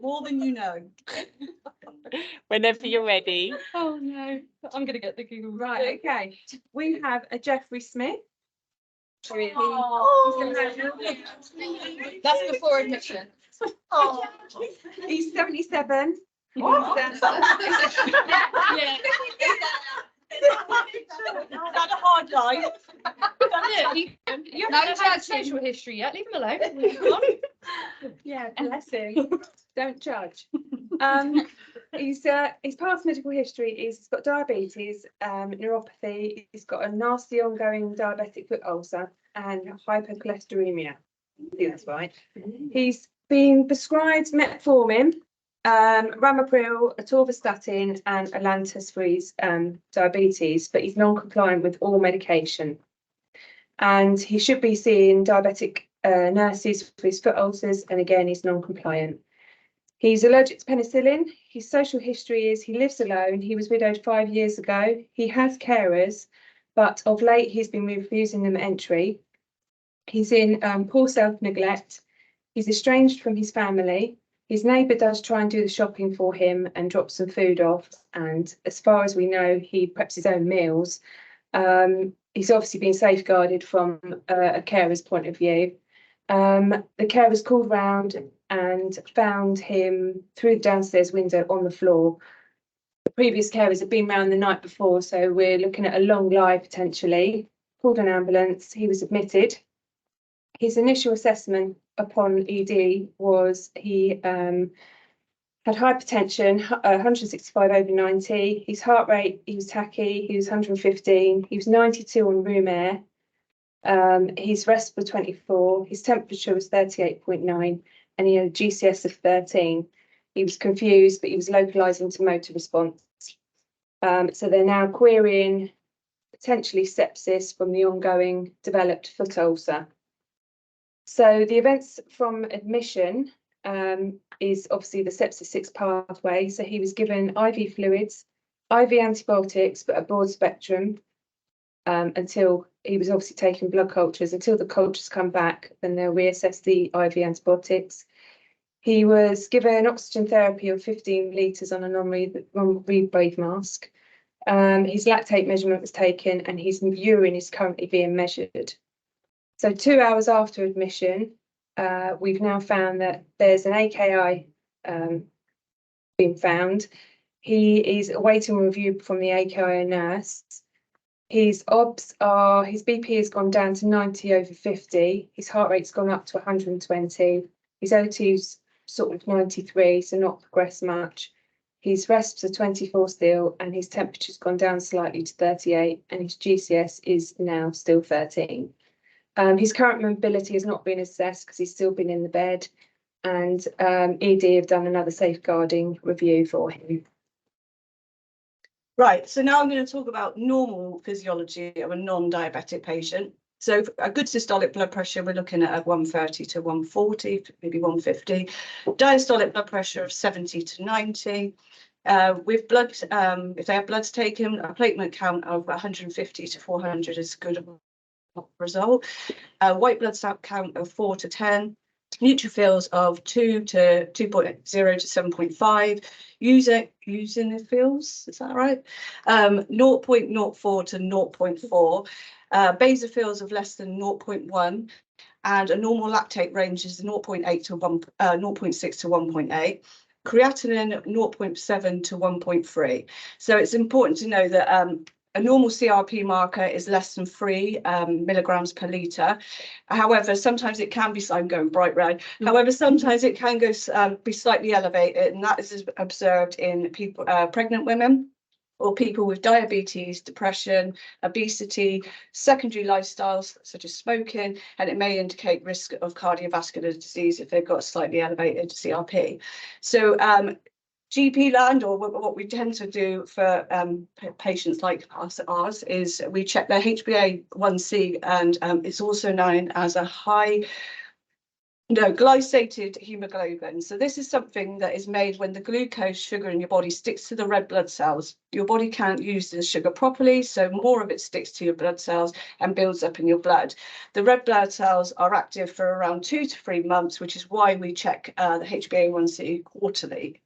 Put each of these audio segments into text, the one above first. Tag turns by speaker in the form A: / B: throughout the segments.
A: More than you know.
B: Whenever you're ready.
C: Oh no, I'm going to get the Google.
D: Right, okay. We have a Jeffrey Smith.
C: That's before admission.
D: He's 77.
C: Yeah.
A: Had a hard life.
C: You haven't had social history yet. Leave him alone. Come on.
D: Yeah, bless him. Don't judge. He's past medical history is he's got diabetes, neuropathy. He's got a nasty ongoing diabetic foot ulcer and hypercholesteremia. I think that's right. He's been prescribed metformin, ramipril, atorvastatin, and Lantus for his diabetes, but he's non-compliant with all medication. And he should be seeing diabetic nurses for his foot ulcers, and again, he's non-compliant. He's allergic to penicillin. His social history is he lives alone. He was widowed 5 years ago. He has carers, but of late he's been refusing them entry. He's in poor self-neglect. He's estranged from his family. His neighbour does try and do the shopping for him and drop some food off. And as far as we know, he preps his own meals. He's obviously been safeguarded from a carer's point of view. The carers called round and found him through the downstairs window on the floor. The previous carers had been round the night before, so we're looking at a long lie potentially. Called an ambulance, he was admitted. His initial assessment upon ED was he had hypertension, 165/90. His heart rate, he was tachy, he was 115, he was 92 on room air. His rest was 24, his temperature was 38.9, and he had a GCS of 13. He was confused, but he was localising to motor response. So they're now querying potentially sepsis from the ongoing developed foot ulcer. So the events from admission is obviously the sepsis 6 pathway. So he was given IV fluids, IV antibiotics, but a broad spectrum until he was obviously taking blood cultures. Until the cultures come back, then they'll reassess the IV antibiotics. He was given oxygen therapy of 15 litres on a non-rebreathe mask. His lactate measurement was taken and his urine is currently being measured. So 2 hours after admission, we've now found that there's an AKI being found. He is awaiting review from the AKI nurse. His OBS are, his BP has gone down to 90/50. His heart rate's gone up to 120. His O2's sort of 93, so not progressed much. His resps are 24 still, and his temperature's gone down slightly to 38, and his GCS is now still 13. His current mobility has not been assessed because he's still been in the bed, and ED have done another safeguarding review for him.
A: Right, so now I'm going to talk about normal physiology of a non-diabetic patient. So a good systolic blood pressure, we're looking at 130 to 140, maybe 150. Diastolic blood pressure of 70 to 90. With blood, if they have bloods taken, a platelet count of 150 to 400 is a good result. White blood cell count of 4 to 10. Neutrophils of 2 to 2.0 to 7.5. Eosinophils, is that right? 0.04 to 0.4. Basophils of less than 0.1, and a normal lactate range is 0.6 to 1.8. Creatinine 0.7 to 1.3. So it's important to know that a normal CRP marker is less than 3 milligrams per litre. However, sometimes it can be, I'm going bright red. However, sometimes it can go be slightly elevated, and that is observed in people, pregnant women, or people with diabetes, depression, obesity, secondary lifestyles such as smoking, and it may indicate risk of cardiovascular disease if they've got slightly elevated CRP. So GP land, or what we tend to do for patients like ours, is we check their HbA1c, and it's also known as a high No, glycated hemoglobin. So this is something that is made when the glucose sugar in your body sticks to the red blood cells. Your body can't use the sugar properly, so more of it sticks to your blood cells and builds up in your blood. The red blood cells are active for around 2 to 3 months, which is why we check the HbA1c quarterly.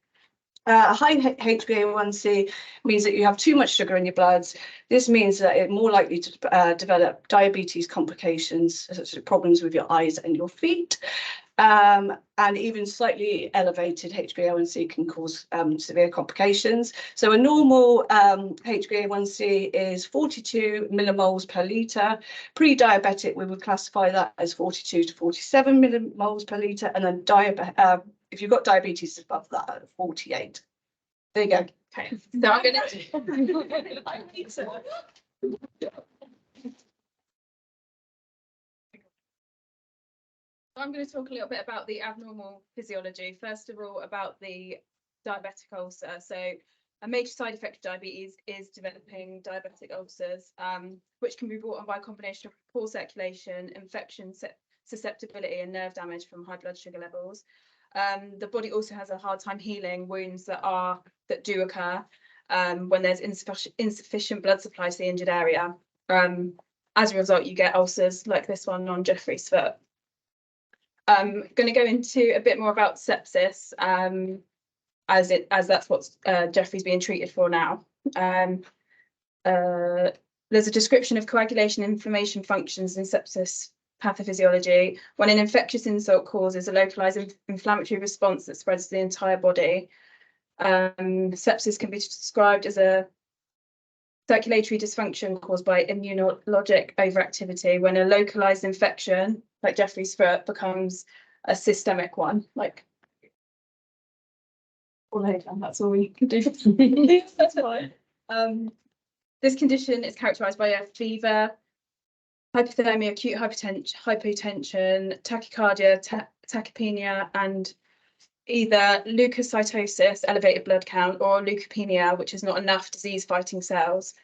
A: High HbA1c means that you have too much sugar in your blood. This means that it's more likely to develop diabetes complications, such as problems with your eyes and your feet. And even slightly elevated HbA1c can cause severe complications. So a normal HbA1c is 42 millimoles per litre. Pre-diabetic, we would classify that as 42 to 47 millimoles per litre, and then if you've got diabetes above that, at 48. There you go.
C: Okay, so I'm gonna I'm going to talk a little bit about the abnormal physiology. First of all, about the diabetic ulcer. So a major side effect of diabetes is developing diabetic ulcers, which can be brought on by a combination of poor circulation, infection, susceptibility, and nerve damage from high blood sugar levels. The body also has a hard time healing wounds that do occur when there's insufficient blood supply to the injured area. As a result, you get ulcers like this one on Jeffrey's foot. I'm going to go into a bit more about sepsis, as that's what Jeffrey's being treated for now. There's a description of coagulation inflammation functions in sepsis pathophysiology, when an infectious insult causes a localized inflammatory response that spreads to the entire body. Sepsis can be described as a circulatory dysfunction caused by immunologic overactivity, when a localized infection, like Jeffrey's foot, becomes a systemic one. Like, that's all we can do. That's fine. This condition is characterized by a fever, hypothermia, acute hypotension, tachycardia, tachypnea, and either leukocytosis, elevated blood count, or leukopenia, which is not enough disease-fighting cells.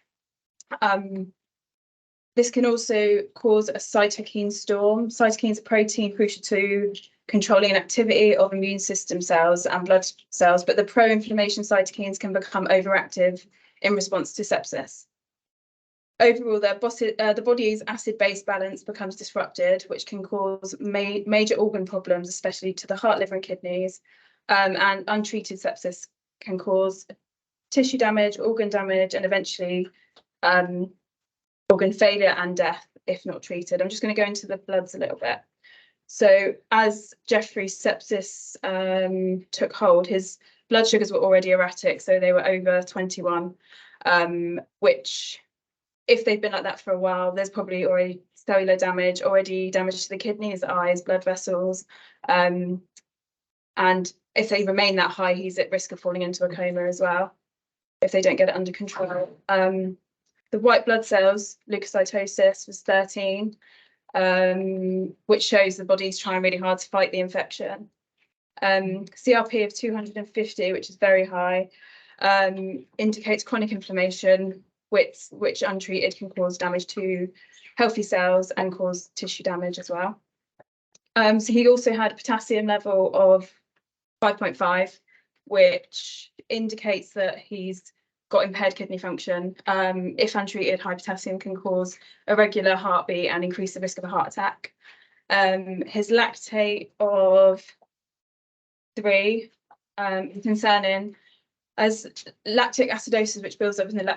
C: This can also cause a cytokine storm. Cytokines are a protein crucial to controlling activity of immune system cells and blood cells, but the pro-inflammation cytokines can become overactive in response to sepsis. Overall, the body's acid-base balance becomes disrupted, which can cause major organ problems, especially to the heart, liver, and kidneys. And untreated sepsis can cause tissue damage, and eventually organ failure and death if not treated. I'm just going to go into the bloods a little bit. So as Jeffrey's sepsis took hold, his blood sugars were already erratic, so they were over 21, which, if they've been like that for a while, there's probably already cellular damage, damage to the kidneys, eyes, blood vessels. And if they remain that high, he's at risk of falling into a coma as well, if they don't get it under control. The white blood cells, leukocytosis, was 13, which shows the body's trying really hard to fight the infection. CRP of 250, which is very high, indicates chronic inflammation, which untreated can cause damage to healthy cells and cause tissue damage as well. So he also had a potassium level of 5.5, which indicates that he's got impaired kidney function. If untreated, high potassium can cause irregular heartbeat and increase the risk of a heart attack. His lactate of 3 is concerning, as lactic acidosis, which builds up in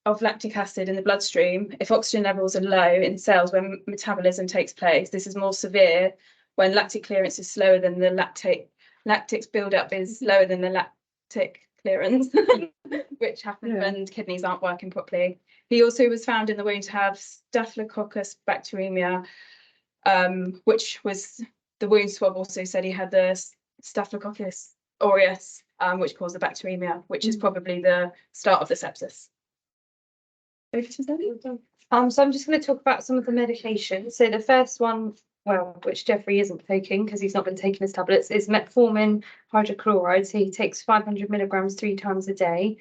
C: of lactic acid in the bloodstream. If oxygen levels are low in cells when metabolism takes place, this is more severe when lactic clearance is slower than the lactic's buildup is slower than the lactic clearance, which happens when kidneys aren't working properly. He also was found in the wound to have Staphylococcus bacteremia, which was the wound swab also said he had the Staphylococcus aureus, which caused the bacteremia, which is probably the start of the sepsis. Over to Zoe.
D: So I'm just going to talk about some of the medications. So the first one, well, which Jeffrey isn't taking because he's not been taking his tablets, is metformin hydrochloride. So he takes 500 milligrams 3 times a day.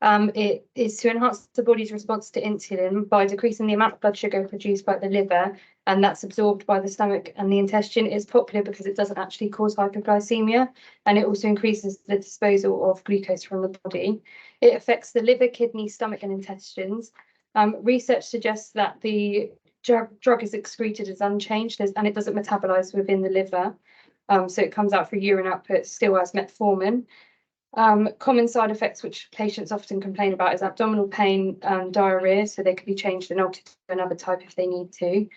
E: It is to enhance the body's response to insulin by decreasing the amount of blood sugar produced by the liver, and that's absorbed by the stomach and the intestine. It's popular because it doesn't actually cause hypoglycemia, and it also increases the disposal of glucose from the body. It affects the liver, kidney, stomach, and intestines. Research suggests that the drug is excreted as unchanged and it doesn't metabolize within the liver. So it comes out through urine output still as metformin. Common side effects which patients often complain about is abdominal pain and diarrhea, so they could be changed and altered to another type if they need to.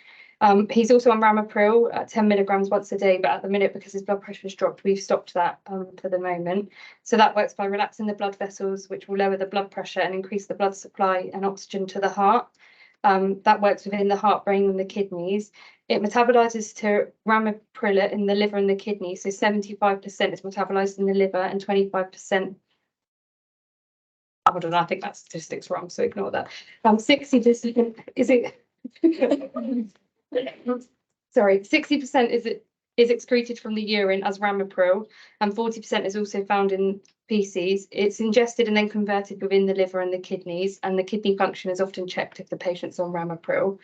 E: He's also on ramipril at 10 milligrams once a day, but at the minute, because his blood pressure has dropped, we've stopped that for the moment. So that works by relaxing the blood vessels, which will lower the blood pressure and increase the blood supply and oxygen to the heart. That works within the heart, brain, and the kidneys. It metabolizes to ramipril in the liver and the kidney. So 75% is metabolized in the liver and 25%. Hold on, I think that statistic's wrong, so ignore that. 60% is it? Sorry, 60% is excreted from the urine as ramipril, and 40% is also found in feces. It's ingested and then converted within the liver and the kidneys, and the kidney function is often checked if the patient's on ramipril.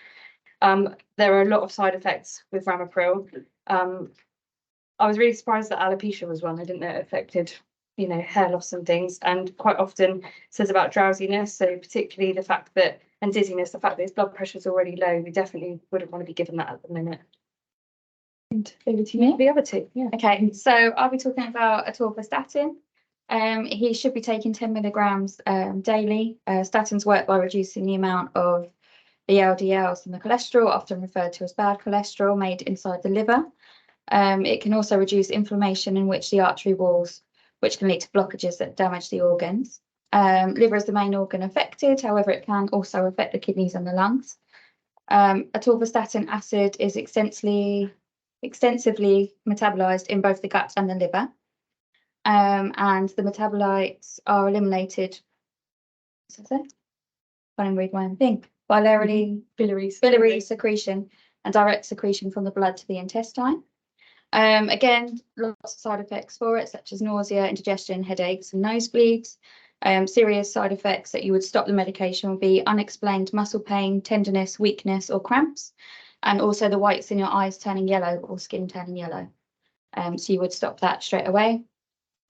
E: There are a lot of side effects with ramipril. I was really surprised that alopecia was one. I didn't know it affected, you know, hair loss and things, and quite often says about drowsiness. So particularly the fact that, and dizziness, the fact that his blood pressure is already low, we definitely wouldn't want to be given that at the minute. And over to you, the other two. Yeah.
F: Okay, so I'll be talking about atorvastatin. He should be taking 10 milligrams daily. Statins work by reducing the amount of the LDLs and the cholesterol, often referred to as bad cholesterol, made inside the liver. It can also reduce inflammation in which the artery walls, which can lead to blockages that damage the organs. Liver is the main organ affected, however, it can also affect the kidneys and the lungs. Atorvastatin acid is extensively metabolized in both the gut and the liver. And the metabolites are eliminated. What's that? Can't even read my own thing. Biliary secretion and direct secretion from the blood to the intestine. Again, lots of side effects for it, such as nausea, indigestion, headaches, and nosebleeds. Serious side effects that you would stop the medication would be unexplained muscle pain, tenderness, weakness, or cramps, and also the whites in your eyes turning yellow or skin turning yellow. So you would stop that straight away.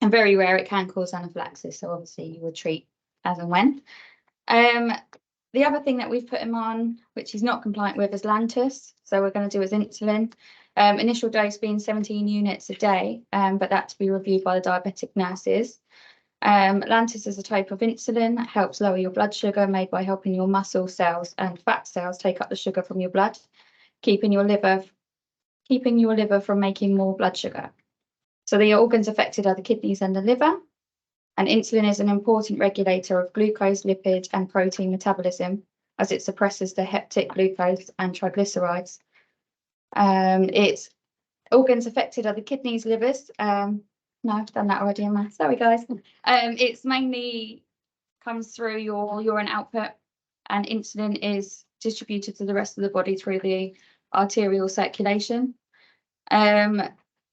F: And very rare, it can cause anaphylaxis, so obviously you would treat as and when. The other thing that we've put him on, which he's not compliant with, is Lantus. So we're going to do his insulin. Initial dose being 17 units a day, but that to be reviewed by the diabetic nurses. Lantus is a type of insulin that helps lower your blood sugar, made by helping your muscle cells and fat cells take up the sugar from your blood, keeping your liver from making more blood sugar. So the organs affected are the kidneys and the liver. And insulin is an important regulator of glucose, lipid, and protein metabolism, as it suppresses the heptic glucose and triglycerides. Its organs affected are the kidneys, livers. No, I've done that already, am I? Sorry, guys. It's mainly comes through your urine output, and insulin is distributed to the rest of the body through the arterial circulation.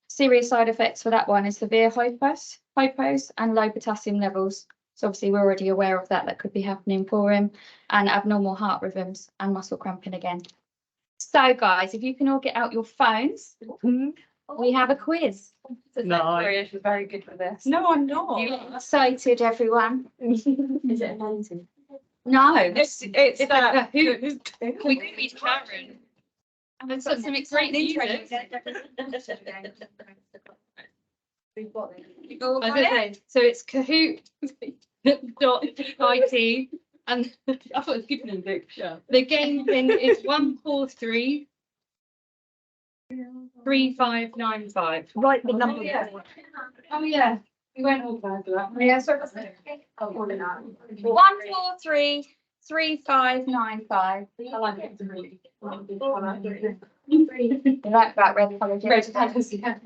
F: Serious side effects for that one is severe hypos and low potassium levels. So obviously we're already aware of that could be happening for him, and abnormal heart rhythms and muscle cramping again. So guys, if you can all get out your phones, we have a quiz.
B: No.
C: She's very good for this.
A: No, I'm not.
F: You excited, everyone?
E: Is it a mountain?
F: No.
A: It's that.
F: We could be Karen. And we've got some exciting intros.
E: So it's Kahoot.it, and I thought it was good music.
A: Yeah.
E: The game thing is 143 3595.
B: Write the number.
E: Oh yeah, we went all bad for that.
F: Yeah, sorry. 143 3595.
E: I like it. Really.
F: You like that red colour?
E: Red colours, yeah.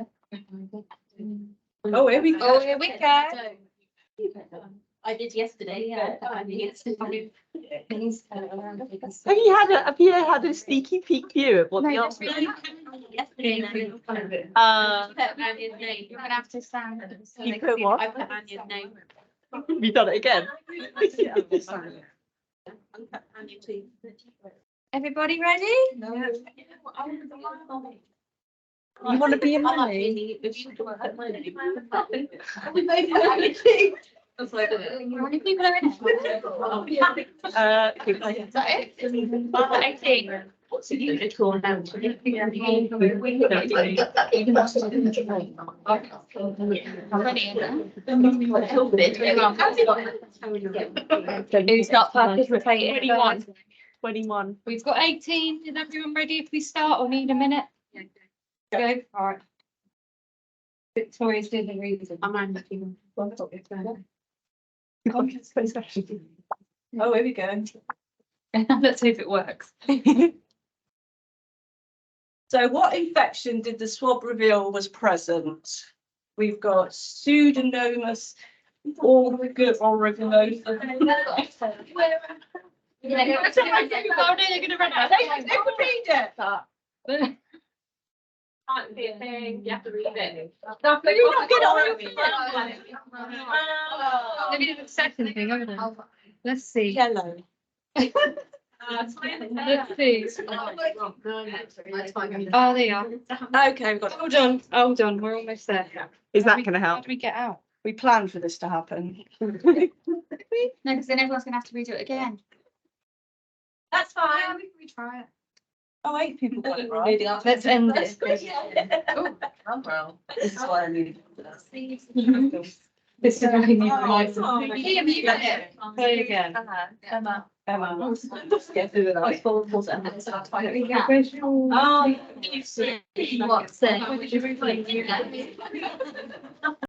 A: Oh, here we go.
F: Oh, here we go.
E: I did yesterday. Yeah.
B: Have you had a sneaky peek view of what the answer is?
F: You're gonna have to stand.
B: You put what?
G: I put Anya's name.
B: Have you done it again?
F: Everybody ready?
B: You want to be in money?
F: How many people are in it? Is that it? 18.
B: What's it unicorn now?
F: Who's not participating?
B: 21.
F: We've got 18. Is everyone ready if we start or need a minute? Go. All right. Victoria's doing the reason.
A: Oh, here we go.
F: Let's see if it works.
A: So what infection did the swab reveal was present? We've got Pseudomonas auriculosis.
F: Oh no, they're gonna run out.
A: They would read it.
B: Can't be a thing. You have to read it.
A: But you not get on
F: Maybe the second thing, haven't I? Let's see.
A: yellow.
F: Let's see. Oh, they are.
A: Okay, we've got.
F: Hold on, we're almost there.
B: Is that going to
F: How
B: help?
F: do we get out?
A: We planned for this to happen.
F: No, because then everyone's gonna have to redo it again.
D: That's fine.
F: Yeah, we can retry it.
A: Oh, 8 people got it right.
F: Let's end it.
A: This is why I need.
F: This is really new.
A: Oh,
F: Liam, you got it.
A: Play it again.
F: Emma.
A: Emma.
F: There we go.
A: Oh,
F: What's it?